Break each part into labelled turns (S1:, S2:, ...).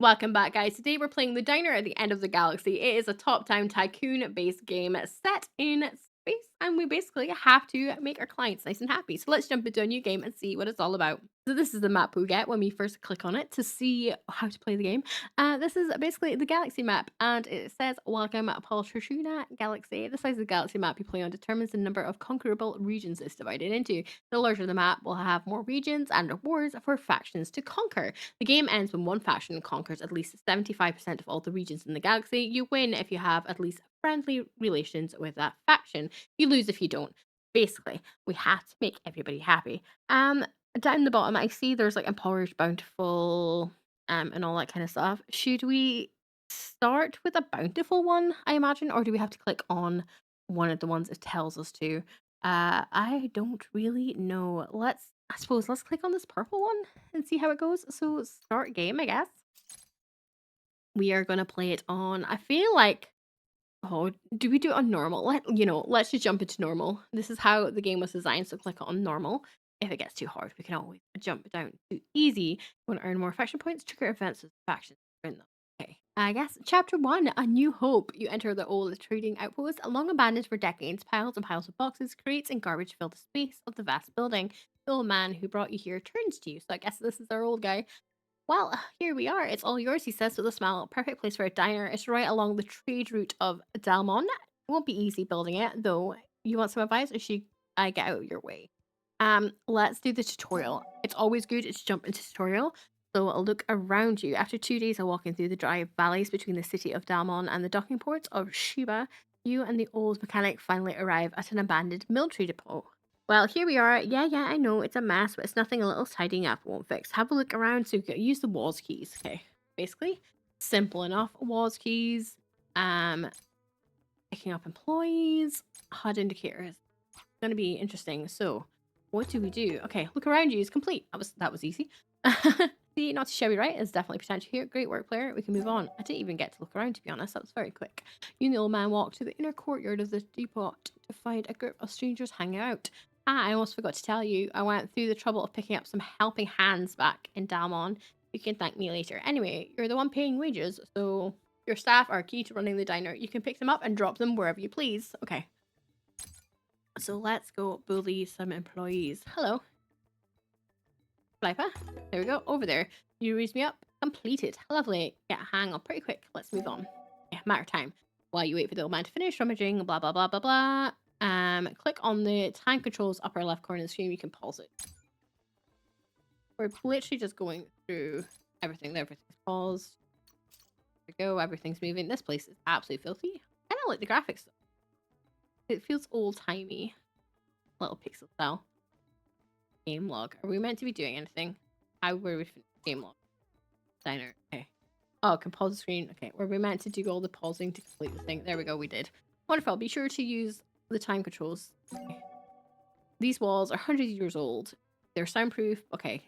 S1: Welcome back, guys. Today we're playing The Diner at the End of the Galaxy. It is a top-down tycoon-based game set in space, and we basically have to make our clients nice and happy. So let's jump into a new game and see what it's all about. So this is the map we get when we first click on it to see how to play the game. This is basically the galaxy map, and it says, "Welcome, Paul Trishuna Galaxy." The size of the galaxy map you play on determines the number of conquerable regions it's divided into. The larger the map will have more regions and rewards for factions to conquer. The game ends when one faction conquers at least 75% of all the regions in the galaxy. You win if you have at least friendly relations with that faction. You lose if you don't. Basically, we have to make everybody happy. Down the bottom, I see there's like impoverished, bountiful, and all that kind of stuff. Should we start with a bountiful one, I imagine, or do we have to click on one of the ones it tells us to? I don't really know. I suppose, let's click on this purple one and see how it goes. So start game, I guess. We are gonna play it on. I feel like, oh, do we do it on normal? Let's just jump into normal. This is how the game was designed. So click on normal. If it gets too hard, we can always jump down to easy. You want to earn more faction points? Trigger events with factions. Earn them. Okay. I guess chapter one, A New Hope. You enter the old trading outpost, long abandoned for decades. Piles and piles of boxes, crates, and garbage fill the space of the vast building. The old man who brought you here turns to you. So I guess this is our old guy. Well, here we are. It's all yours, he says with a smile. Perfect place for a diner. It's right along the trade route of Dalmon. It won't be easy building it, though. You want some advice, or should I get out of your way? Let's do the tutorial. It's always good to jump into tutorial. So I'll look around you. After 2 days of walking through the dry valleys between the city of Dalmon and the docking ports of Shiba, you and the old mechanic finally arrive at an abandoned military depot. Well, here we are. Yeah, I know it's a mess, but it's nothing a little tidying up won't fix. Have a look around so you can use the walls keys. Okay, basically, simple enough. Walls keys, um, picking up employees, HUD indicators. Gonna be interesting. So, what do we do? Okay, look around you is complete. That was easy. See, not too shabby, right? There's definitely potential here. Great work, player. We can move on. I didn't even get to look around, to be honest. That was very quick. You and the old man walk to the inner courtyard of the depot to find a group of strangers hanging out. I almost forgot to tell you. I went through the trouble of picking up some helping hands back in Dalmon. You can thank me later. Anyway, you're the one paying wages, so your staff are key to running the diner. You can pick them up and drop them wherever you please. Okay. So let's go bully some employees. Hello. Sniper. There we go. Over there. You raised me up. Completed. Lovely. Yeah, hang on pretty quick. Let's move on. Yeah, matter of time. While you wait for the old man to finish rummaging, blah, blah, blah, blah, blah. Click on the time controls upper left corner of the screen. You can pause it. We're literally just going through everything. Everything's paused. There we go. Everything's moving. This place is absolutely filthy. I don't like the graphics though. It feels old-timey. Little pixel style. Game log. Are we meant to be doing anything? How were we game log? Diner. Okay. Oh, can pause the screen. Okay. Were we meant to do all the pausing to complete the thing? There we go. We did. Wonderful. Be sure to use the time controls. Okay. These walls are hundreds of years old. They're soundproof. Okay.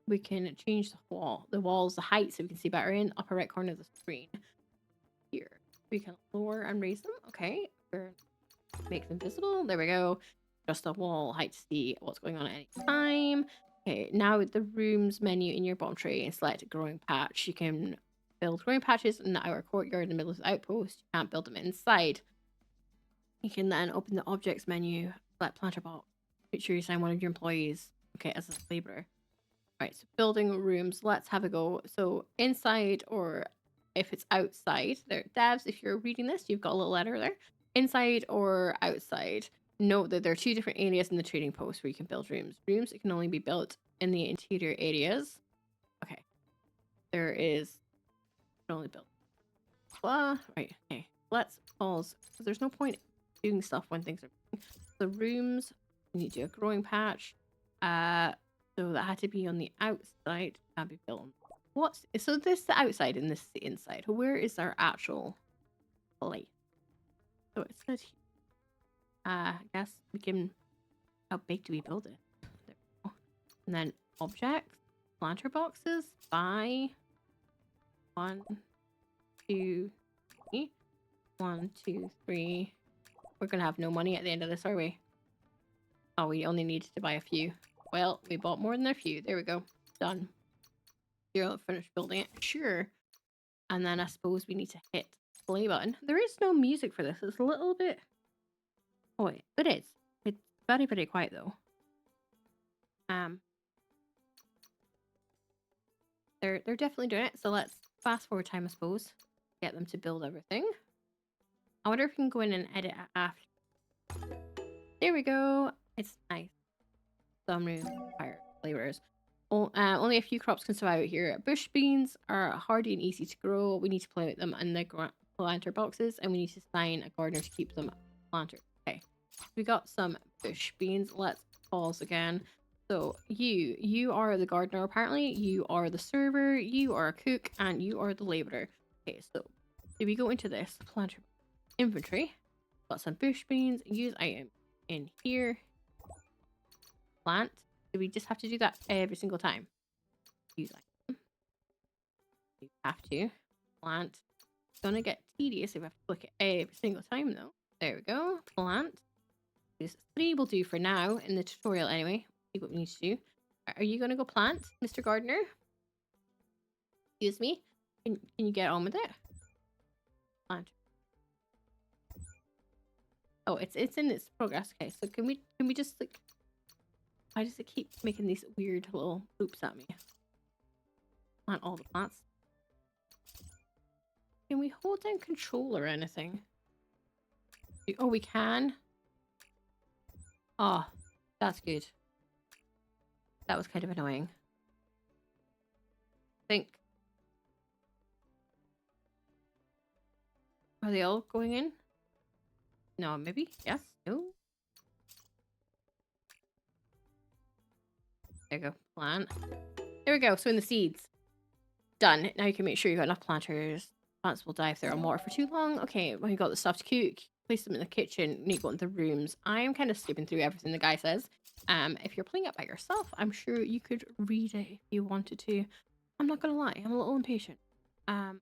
S1: We can change the walls, the height, so we can see better in upper right corner of the screen. Here. We can lower and raise them. Okay. Make them visible. There we go. Just a wall height to see what's going on at any time. Okay, now with the rooms menu in your bottom tray and select a growing patch. You can build growing patches in the outer courtyard in the middle of the outpost. You can't build them inside. You can then open the objects menu, select planter box. Make sure you assign one of your employees. Okay, as a laborer. Right, so building rooms. Let's have a go. So inside, or if it's outside, there, devs, if you're reading this, you've got a little letter there. Inside or outside. Note that there are two different areas in the trading post where you can build rooms. Rooms that can only be built in the interior areas. Okay. There is can only build. Blah. Right. Okay. Let's pause. There's no point doing stuff when things are. The rooms. You need to do a growing patch. So that had to be on the outside. Can't be built on. What's so this is the outside and this is the inside. Where is our actual place? So it says here. I guess we can. How big do we build it? There we go. And then objects, planter boxes. Buy 1, 2, 3. 1, 2, 3. We're gonna have no money at the end of this, are we? Oh, we only needed to buy a few. Well, we bought more than a few. There we go. Done. You'll finish building it. Sure. And then I suppose we need to hit the play button. There is no music for this. It's a little bit... Oh, wait. It is. It's very, very quiet, though. They're definitely doing it. So let's fast forward time, I suppose. Get them to build everything. I wonder if we can go in and edit it after. There we go. It's nice. Some new fire flavors. Only a few crops can survive out here. Bush beans are hardy and easy to grow. We need to plant them in the planter boxes, and we need to sign a gardener to keep them planted. Okay, we got some bush beans. Let's pause again. So you are the gardener. Apparently, you are the server. You are a cook, and you are the laborer. Okay, so if we go into this planter inventory, got some bush beans. Use item in here. Plant. Do we just have to do that every single time? Use item. You have to. Plant. It's gonna get tedious if I have to click it every single time though. There we go. Plant. Just 3 will do for now in the tutorial anyway. See what we need to do. Are you gonna go plant, Mr. Gardener? Excuse me? Can you get on with it? Plant. Oh, it's in its progress. Okay, so can we just like... Why does it keep making these weird little loops at me? Plant all the plants. Can we hold down control or anything? Oh, we can. Oh, that's good. That was kind of annoying. I think. Are they all going in? No, maybe? Yes? No? There you go. Plant. There we go. So in the seeds. Done. Now you can make sure you've got enough planters. Plants will die if they're on water for too long. Okay, when you got the stuff to cook, place them in the kitchen. Need to go into the rooms. I am kind of skipping through everything the guy says. If you're playing it by yourself, I'm sure you could read it if you wanted to. I'm not gonna lie, I'm a little impatient. How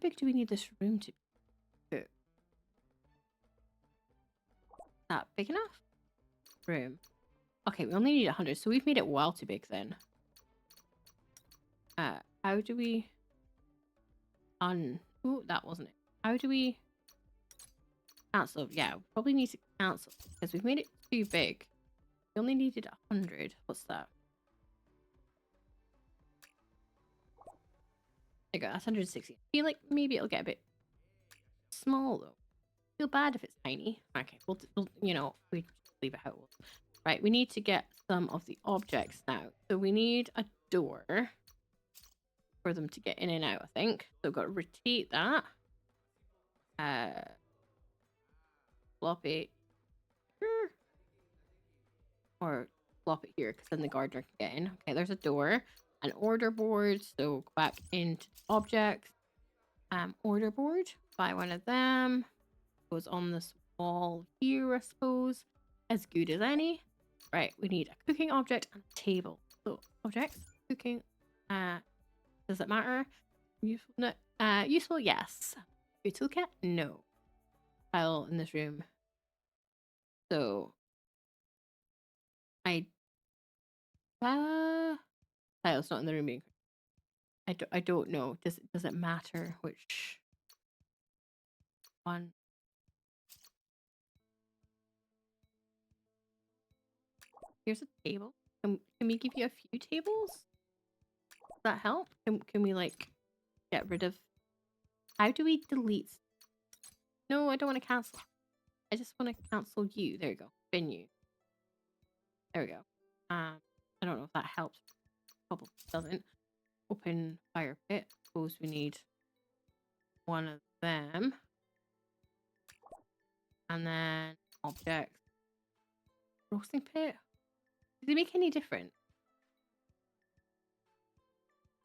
S1: big do we need this room to be? Is that big enough? Room. Okay, we only need 100, so we've made it well too big then. How do we... Ooh, that wasn't it. How do we... Cancel? Yeah, we probably need to cancel because we've made it too big. We only needed 100. What's that? There you go, that's 160. I feel like maybe it'll get a bit small though. I feel bad if it's tiny. Okay, we'll you know, we leave it how it was. Right, we need to get some of the objects now. So we need a door for them to get in and out, I think. So we've got to rotate that. Flop it here. Or flop it here, because then the gardener can get in. Okay, there's a door. An order board. So go back into objects. Order board. Buy one of them. Goes on this wall here, I suppose. As good as any. Right, we need a cooking object and a table. So objects, cooking. Does it matter? Useful? No. Useful? Yes. Your toolkit? No. Tile in this room. So tile's not in the room. I don't know. Does it matter which one? Here's a table. Can we give you a few tables? Does that help? Can we like get rid of... How do we delete? No, I don't want to cancel. I just want to cancel you. There you go. Venue. There we go. I don't know if that helps. Probably doesn't. Open fire pit. Suppose we need one of them. And then objects. Roasting pit. Does it make any difference?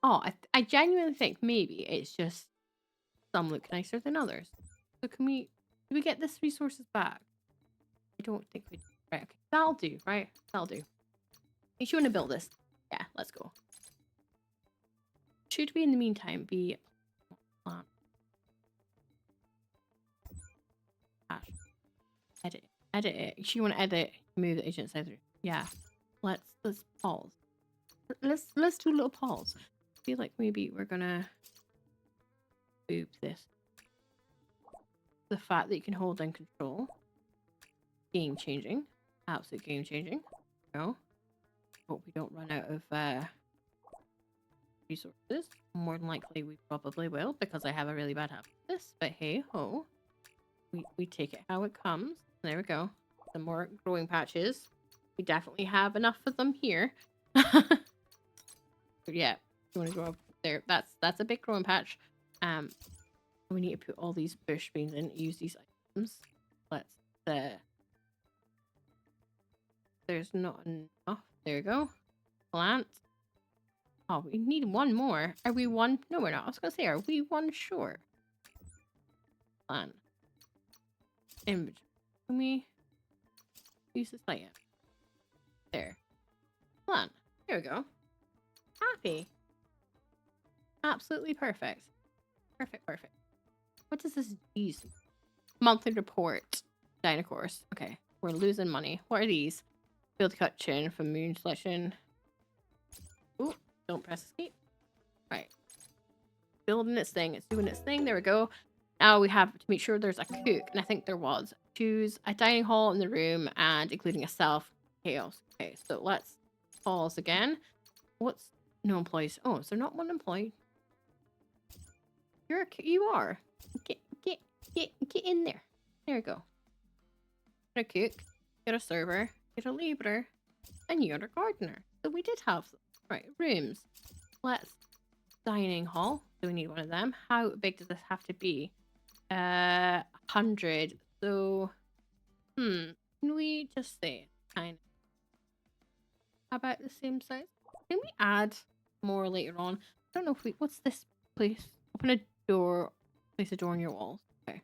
S1: Oh, I genuinely think maybe it's just some look nicer than others. So do we get this resources back? I don't think we do. Right, okay. That'll do, right? That'll do. If you want to build this, yeah, let's go. Should we in the meantime be plant? Edit it. If you want to edit, move the agent side through. Yeah. Let's pause. Let's do a little pause. feel like maybe we're gonna move this. The fact that you can hold and control. Game changing. Absolute game changing. No. Hope we don't run out of resources. More than likely we probably will because I have a really bad habit of this. But hey ho. We take it how it comes. There we go. Some more growing patches. We definitely have enough of them here. Yeah. You want to go up there. That's a big growing patch. We need to put all these bush beans in, use these items. Let's there's not enough. There we go. Plant. Oh, we need one more. Are we one? No, we're not. I was gonna say, are we one short? Plant. Inventory. Can we use this item? There. Plant. There we go. Happy. Absolutely perfect. Perfect, perfect. What does this use? Monthly report. Dino course. Okay. We're losing money. What are these? Field cut chin from moon selection. Ooh, don't press escape. Right. Building its thing. It's doing its thing. There we go. Now we have to make sure there's a cook. And I think there was. Choose a dining hall in the room and including a self chaos. Okay, so let's pause again. What's no employees? Oh, is there not one employee? You are. Get in there. There we go. Get a cook. Get a server. Get a labourer. And you're a gardener. So we did have them. Right, rooms. Let's dining hall. So we need one of them. How big does this have to be? 100. So can we just say kind of about the same size? Can we add more later on? I don't know if we what's this place? Open a door, place a door on your walls. Okay.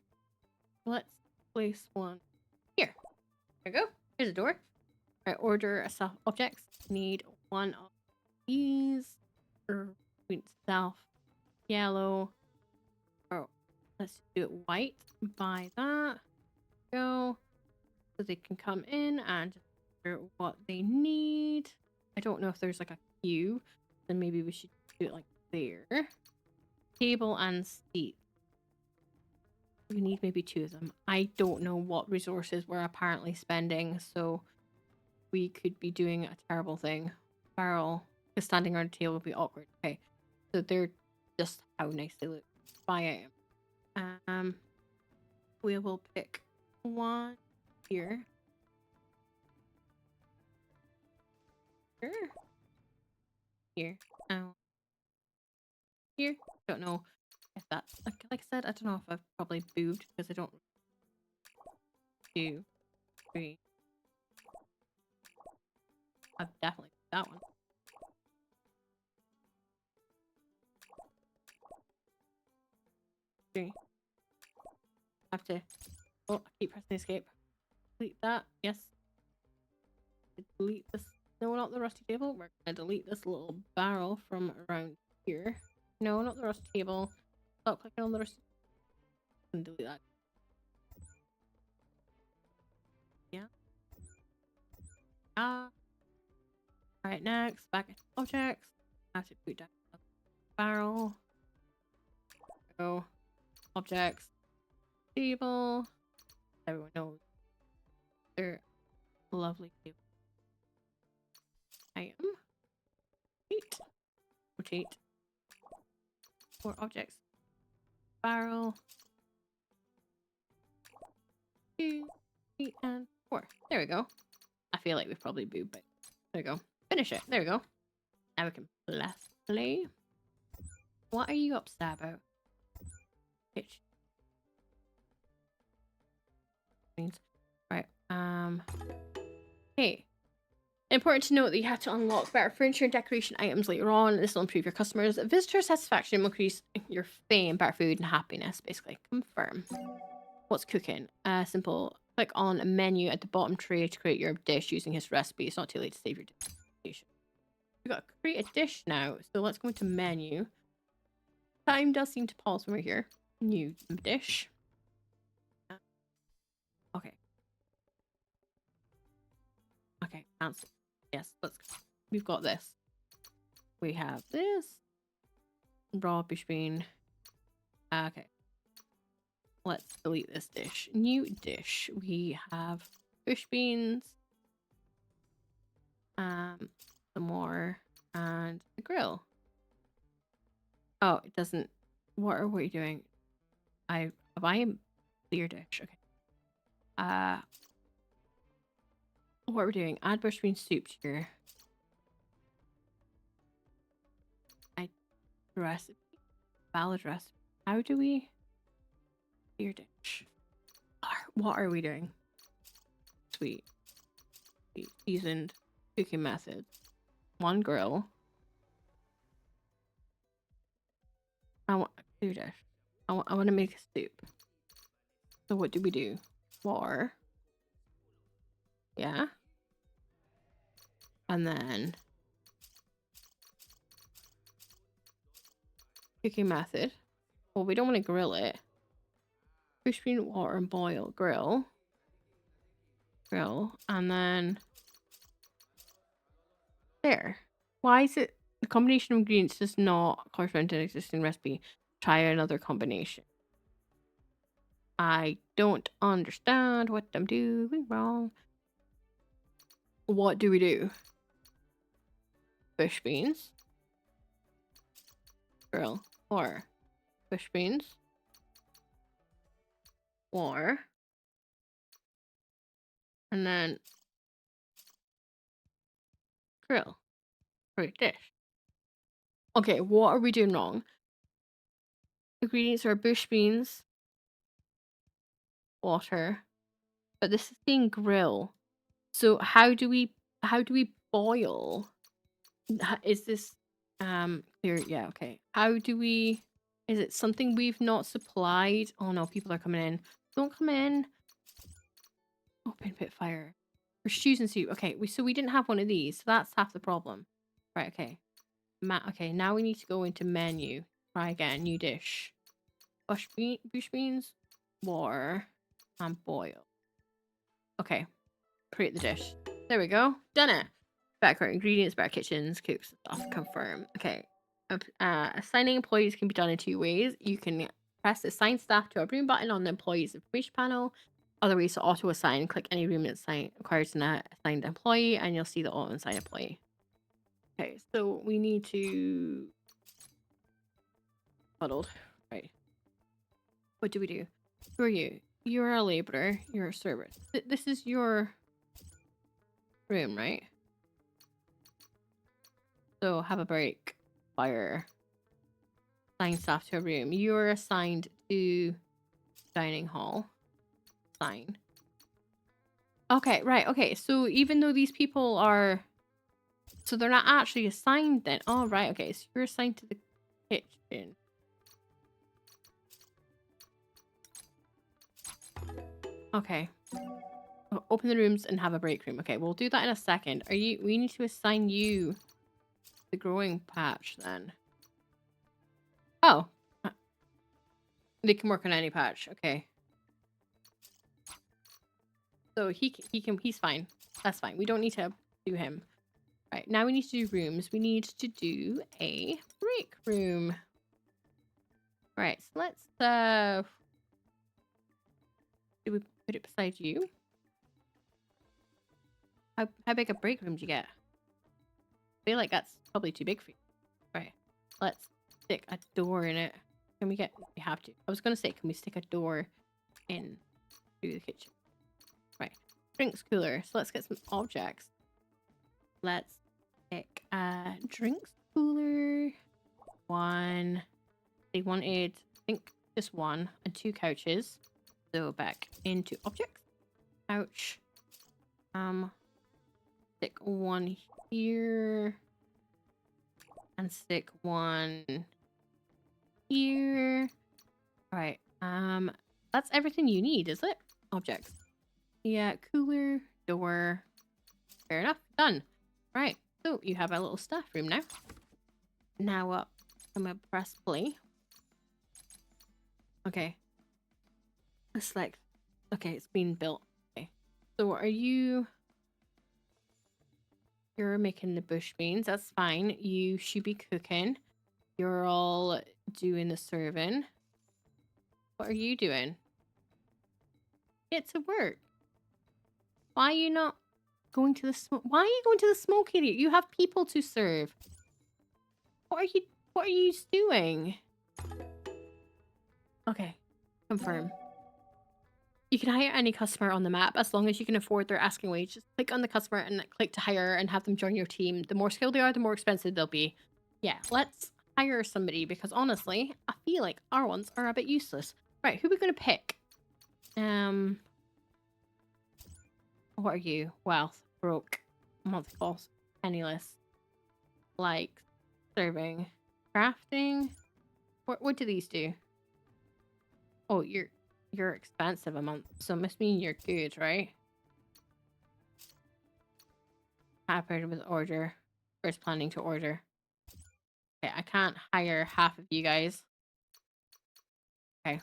S1: Let's place one here. There we go. Here's a door. Right, order a self objects. Need one of these. Self yellow. Oh, let's do it white. Buy that. Go. So they can come in and order what they need. I don't know if there's like a queue. Then maybe we should do it like there. Table and seat. We need maybe 2 of them. I don't know what resources we're apparently spending, so we could be doing a terrible thing. Barrel. Because standing around a table would be awkward. Okay. So they're just how nice they look. Buy item. We will pick one here. Here. Here. Don't know if that's like I said, I don't know if I've probably moved because I don't 2, 3. I've definitely that one. 3. Have to I keep pressing escape. Delete that. Yes. Delete this. No, not the rusty table. We're gonna delete this little barrel from around here. No, not the rusty table. Stop clicking on the rusty. And delete that. Yeah. Alright, next. Back into objects. I have to put down the barrel. Go. Objects. Table. Everyone knows. They're lovely table. Item. Rotate. 4 objects. Barrel. 2, 3, and 4. There we go. I feel like we've probably booed, but there we go. Finish it. There we go. Now we can play. What are you upset about? Pitch. Right. Hey. Important to note that you have to unlock better furniture and decoration items later on. This will improve your customers' visitor satisfaction, will increase your fame, better food, and happiness. Basically, confirm. What's cooking? Simple. Click on a menu at the bottom tray to create your dish using his recipe. It's not too late to save your dish. We've got to create a dish now. So let's go into menu. Time does seem to pause when we're here. New dish. Okay. Okay, cancel. Yes, let's go. We've got this. We have this. raw bush bean. Okay. Let's delete this dish. New dish. We have bush beans. Some more. And a grill. Oh, it doesn't. What are we doing? Have I clear dish? Okay. What are we doing? Add bush bean soup here. Recipe. Valid recipe. How do we clear dish? What are we doing? Sweet. Seasoned cooking methods. One grill. I want a clear dish. I want to make a soup. So what do we do? Water. Yeah. And then cooking method. Well, we don't want to grill it. Bush bean, water, and boil. Grill. And then there. Why is it the combination of ingredients does not correspond to an existing recipe? Try another combination. I don't understand what I'm doing wrong. What do we do? Bush beans. Grill. Or bush beans. Or. And then grill. Great dish. Okay, what are we doing wrong? Ingredients are bush beans, water, but this is saying grill. So how do we boil? Is this clear? Yeah, okay. How do we? Is it something we've not supplied? Oh no, people are coming in. Don't come in. Open pit fire. For stews and soup. Okay, we didn't have one of these, so that's half the problem. Right, okay. Okay, now we need to go into menu. Try again, new dish. Bush beans, water, and boil. Okay, create the dish. There we go. Done it. Background ingredients, back kitchens, cooks, stuff. Confirm. Okay. Assigning employees can be done in two ways. You can press assign staff to a room button on the employee's information panel. Other ways to auto assign. Click any room that requires an assigned employee, and you'll see the auto assign employee. Okay, so we need to huddled. Right. What do we do? Who are you? You're a laborer. You're a server. This is your room, right? So have a break. Fire. Assign staff to a room. You're assigned to dining hall. Sign. Okay, right. Okay, so even though these people are... So they're not actually assigned then. Oh, right. Okay, so you're assigned to the kitchen. Okay. Open the rooms and have a break room. Okay, we'll do that in a second. We need to assign you the growing patch then. Oh. They can work on any patch. Okay. So he's fine. That's fine. We don't need to do him. Right, now we need to do rooms. We need to do a break room. Right, so let's do we put it beside you? How big a break room do you get? I feel like that's probably too big for you. Right. Let's stick a door in it. Can we have to. I was gonna say, can we stick a door in to the kitchen? Right. Drinks cooler. So let's get some objects. Let's pick a drinks cooler. One. They wanted, I think, just one and two couches. So back into objects. Couch. Stick one here. And stick one here. Alright. That's everything you need, is it? Objects. Yeah, cooler, door. Fair enough. Done. Right. So you have a little staff room now. Now up. I'm gonna press play. Okay. Select. Okay, it's been built. Okay. So are you... You're making the bush beans. That's fine. You should be cooking. You're all doing the serving. What are you doing? Get to work. Why are you not going to the smoke? Why are you going to the smoke area? You have people to serve. What are you doing? Okay. Confirm. You can hire any customer on the map as long as you can afford their asking wage. Just click on the customer and click to hire and have them join your team. The more skilled they are, the more expensive they'll be. Yeah, let's hire somebody because honestly, I feel like our ones are a bit useless. Right, who are we going to pick? What are you? Wealth, broke, multiple, penniless, like, serving, crafting. What do these do? Oh, you're expensive a month, so it must mean you're good, right? Happy with order. First planning to order. Okay, I can't hire half of you guys. Okay.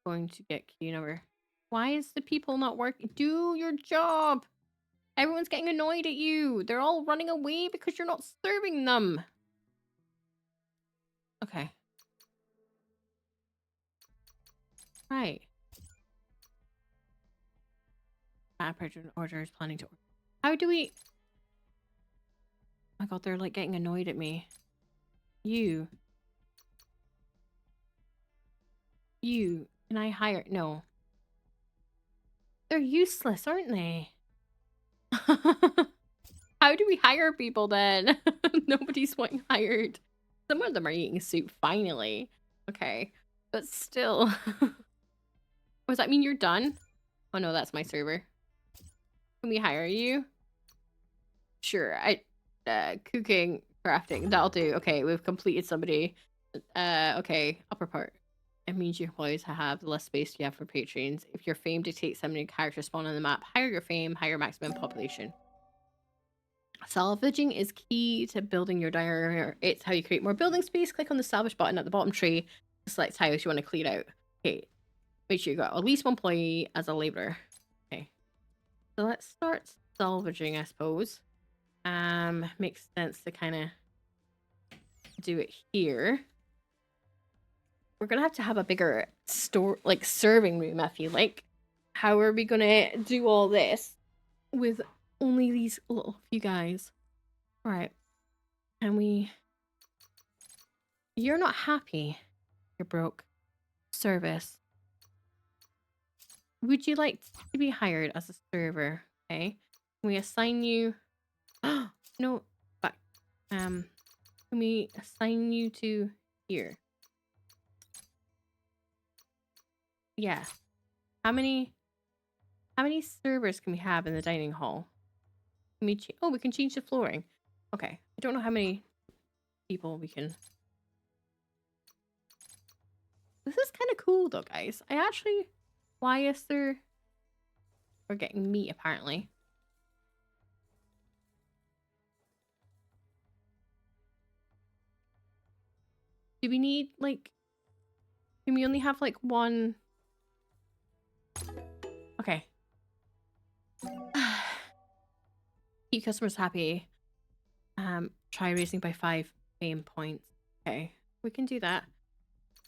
S1: Going to get queue number. Why is the people not working? Do your job. Everyone's getting annoyed at you. They're all running away because you're not serving them. Okay. Right. Purchase order is planning to order. How do we... Oh my god, they're like getting annoyed at me. You. Can I hire... No. They're useless, aren't they? How do we hire people then? Nobody's getting hired. Some of them are eating soup, finally. Okay. But still. Does that mean you're done? Oh no, that's my server. Can we hire you? Sure. Cooking, crafting, that'll do. Okay, we've completed somebody. Okay, upper part. It means your employees have the less space you have for patrons. If your fame dictates how many characters spawn on the map, higher your fame, higher maximum population. Salvaging is key to building your diner. It's how you create more building space. Click on the salvage button at the bottom tree to select tiles you want to clear out. Okay, make sure you got at least one employee as a laborer. Okay, so let's start salvaging, I suppose. Makes sense to kind of do it here. We're gonna have a bigger store, like serving room, I feel like. How are we gonna do all this with only these little few guys? All right, and you're not happy. You're broke. Service. Would you like to be hired as a server? Okay. Can we assign you? No, back. Can we assign you to here? Yeah. How many servers can we have in the dining hall? Can we we can change the flooring. Okay. I don't know how many people we can. This is kind of cool though, guys. Why is there... We're getting meat apparently. Do we need like... Can we only have like one... Okay. Keep customers happy. Try raising by 5 fame points. Okay, we can do that.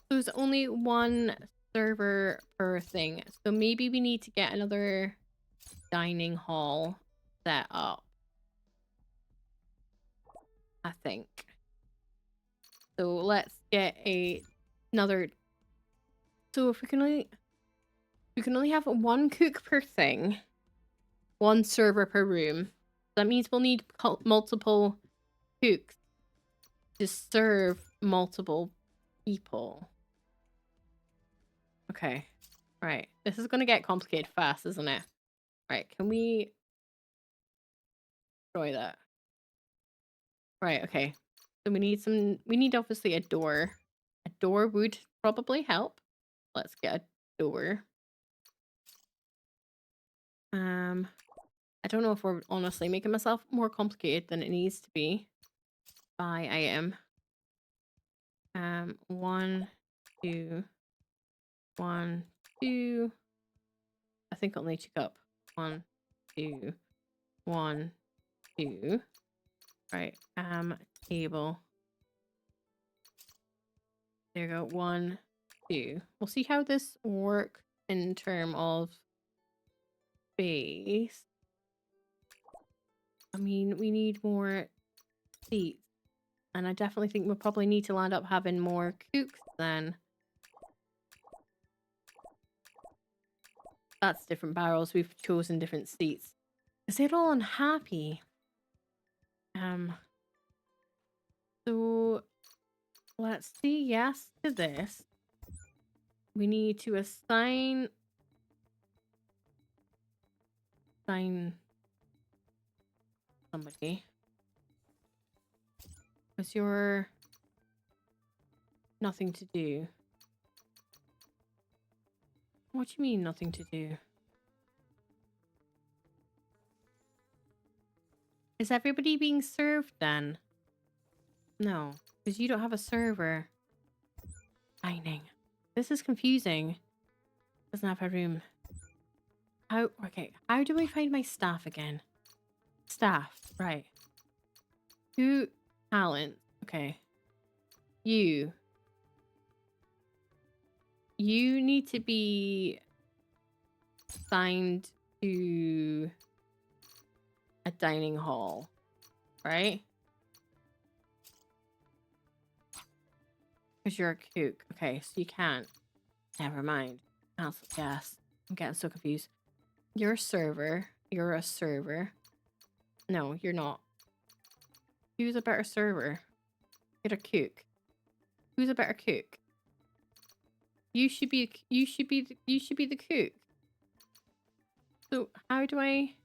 S1: There's only one server per thing, so maybe we need to get another dining hall set up. I think. So let's get another. So if we can only have one cook per thing, one server per room. That means we'll need multiple cooks to serve multiple people. Okay. Right. This is going to get complicated fast, isn't it? Right. Can we destroy that? Right. Okay. So we need obviously a door. A door would probably help. Let's get a door. I don't know if we're honestly making myself more complicated than it needs to be. Buy item. 1, 2, 1, 2. I think I'll need to go up. 1, 2, 1, 2. Right. Table. There you go. 1, 2. We'll see how this works in terms of space. I mean, we need more seats. And I definitely think we'll probably need to land up having more cooks then. That's different barrels. We've chosen different seats. Is it all unhappy? So let's say yes to this. We need to assign somebody. Because you're nothing to do. What do you mean nothing to do? Is everybody being served then? No, because you don't have a server. Dining. This is confusing. Doesn't have a room. Okay, how do I find my staff again? Staff, right. 2 talent. Okay. You need to be assigned to a dining hall, right? Because you're a kook. Okay, so you can't. Never mind. Cancel. Yes. I'm getting so confused. You're a server. You're a server. No, you're not. Who's a better server? You're a cook. Who's a better cook? You should be the cook. So how do I?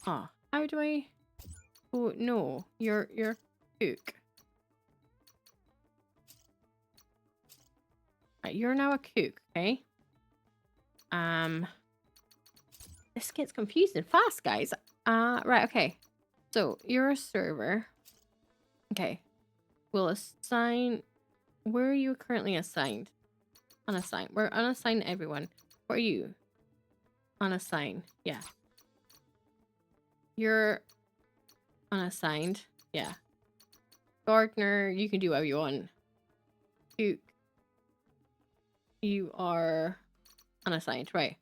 S1: Oh, how do I? Oh no, you're cook. Right, you're now a cook. Okay. This gets confusing fast, guys. Right. Okay. So you're a server. Okay. We'll assign. Where are you currently assigned? Unassigned. We're unassigned everyone. What are you? Unassigned. Yeah. You're unassigned. Yeah. Gardener, you can do whatever you want. You are unassigned. Right.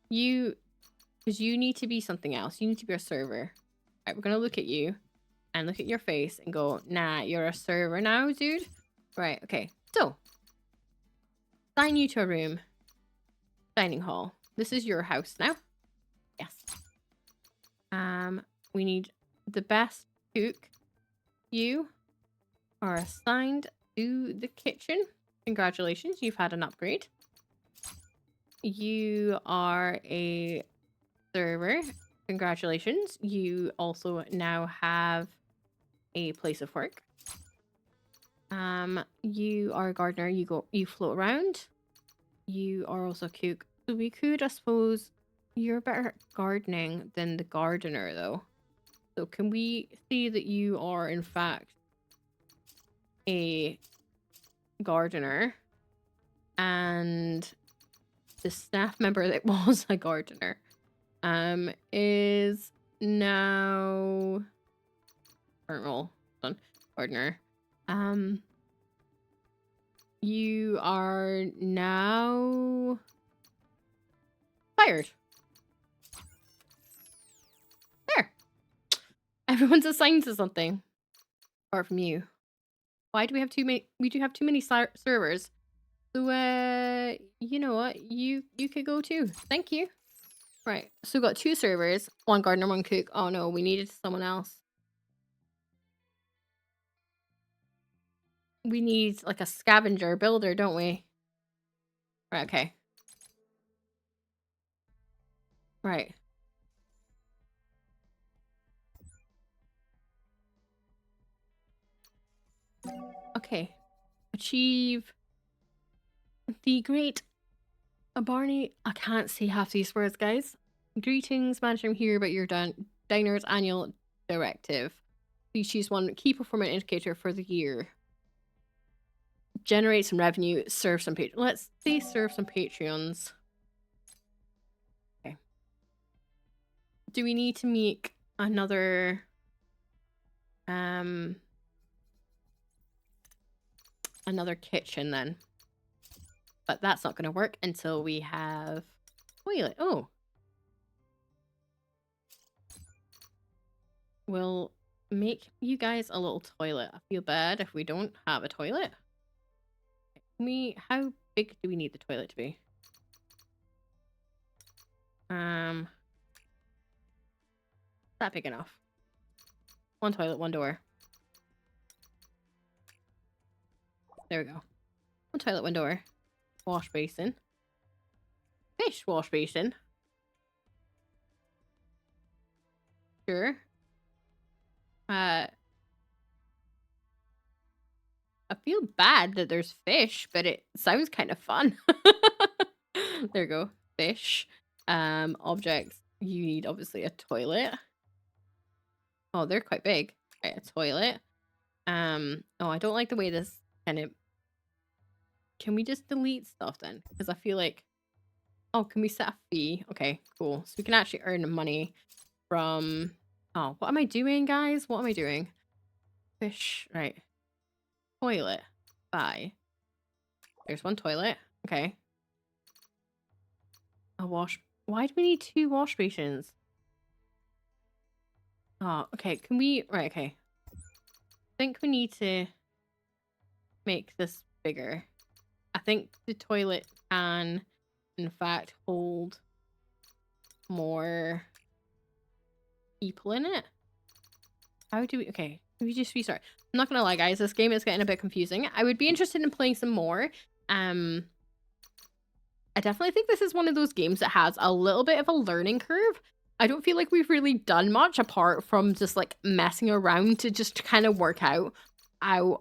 S1: Because you need to be something else. You need to be a server. Right, we're going to look at you and look at your face and go, nah, you're a server now, dude. Right, okay. So, assign you to a room. Dining hall. This is your house now. Yes. We need the best cook. You are assigned to the kitchen. Congratulations, you've had an upgrade. You are a server. Congratulations. You also now have a place of work. You are a gardener. You float around. You are also a cook. So we could, I suppose, you're better at gardening than the gardener, though. So can we see that you are, in fact, a gardener, and the staff member that was a gardener, is now current role done. Gardener. You are now fired. There. Everyone's assigned to something. Apart from you. Why do we have too many? We do have too many servers. So, you know what? You could go too. Thank you. Right. So we got 2 servers. 1 gardener, 1 cook. Oh no, we needed someone else. We need like a scavenger builder, don't we? Right, okay. Right. Okay. Achieve the great Barney. I can't say half these words, guys. Greetings, manager. I'm here about your diner's annual directive. Please choose one key performance indicator for the year. Generate some revenue. Serve some patrons. Let's say serve some Patreons. Okay. Do we need to make another another kitchen then? But that's not gonna work until we have toilet. Oh. We'll make you guys a little toilet. I feel bad if we don't have a toilet. How big do we need the toilet to be? That big enough. One toilet, one door. There we go. One toilet, one door. Wash basin. Fish wash basin. Sure. I feel bad that there's fish, but it sounds kind of fun. There you go. Fish. Objects. You need obviously a toilet. Oh, they're quite big. Right, a toilet. Oh, I don't like the way this kind of... Can we just delete stuff then? Because I feel like... Oh, can we set a fee? Okay, cool. So we can actually earn money from... Oh, what am I doing, guys? What am I doing? Fish. Right. Toilet. Buy. There's one toilet. Okay. A wash... Why do we need 2 wash basins? Oh, okay. Can we... Right, okay. I think we need to make this bigger. I think the toilet can, in fact, hold more people in it. How do we... Okay. Can we just restart? I'm not gonna lie, guys. This game is getting a bit confusing. I would be interested in playing some more. I definitely think this is one of those games that has a little bit of a learning curve. I don't feel like we've really done much apart from just like messing around to just kind of work out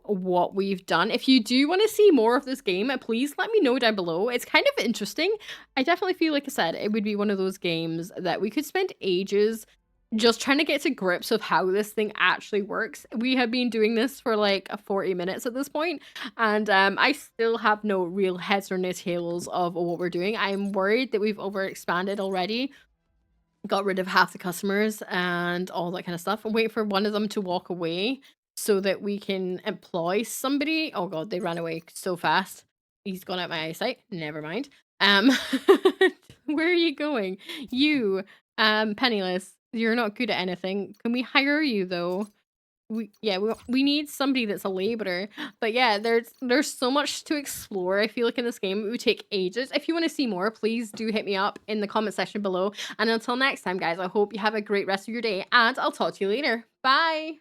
S1: what we've done. If you do want to see more of this game, please let me know down below. It's kind of interesting. I definitely feel, like I said, it would be one of those games that we could spend ages just trying to get to grips with how this thing actually works. We have been doing this for like 40 minutes at this point, and I still have no real heads or no tails of what we're doing. I'm worried that we've overexpanded already, got rid of half the customers and all that kind of stuff. I'm waiting for one of them to walk away so that we can employ somebody. Oh god, they ran away so fast. He's gone out my eyesight. Never mind. Where are you going? You, penniless. You're not good at anything. Can we hire you though? We need somebody that's a laborer. But yeah, there's so much to explore. I feel like in this game it would take ages. If you want to see more, please do hit me up in the comment section below. And until next time, guys, I hope you have a great rest of your day, and I'll talk to you later. Bye.